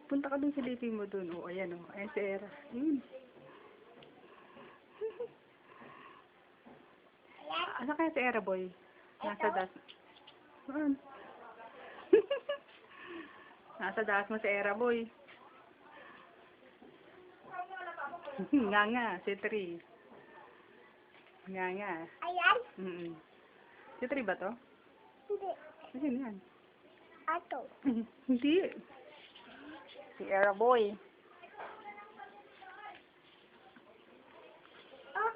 Punta ka dun sa living mo dun. O, ayan o. Ayan si Era. Yun. Asa kaya si Era, boy? Nasa das. Saan? Nasa das mo si Era, boy. Nga nga, si Tri. Nga nga. Ayan? Si Tri ba to? Hindi. Sino yan? Ato. Hindi. Si Era, boy. Oh,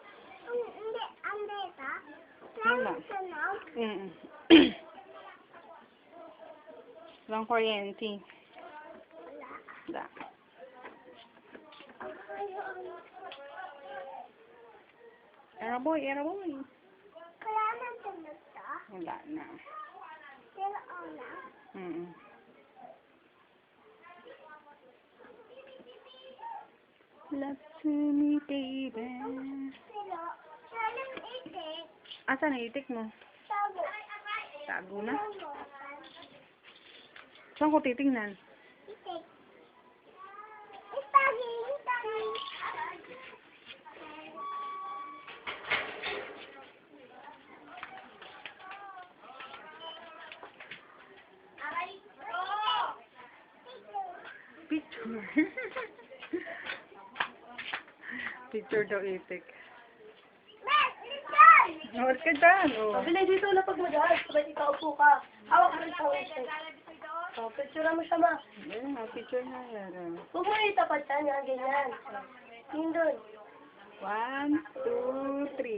hindi. Andeta? Wala. Sunog? Walang kuryente. Wala. Wala. Era, boy. Era, boy. Wala nang sunog to? Wala na. Pero wala. Love to me, baby. Pero, walang itik. Asan ang itik mo? Tago. Tago na? Tago. Saan ko titingnan? Itik. Itagi. Itagi. Picture. Picture daw itik. Bes, listen! Huwag ka dyan, oh. Pabili dito na pag mag-aaral, sabay ikaupo ka. Hawak ka rin sa wifi. O, picture mo siya, ma. Ayun, picture na lang. Huwag mo itapat yan, ganyan. Yun doon. 1, 2, 3.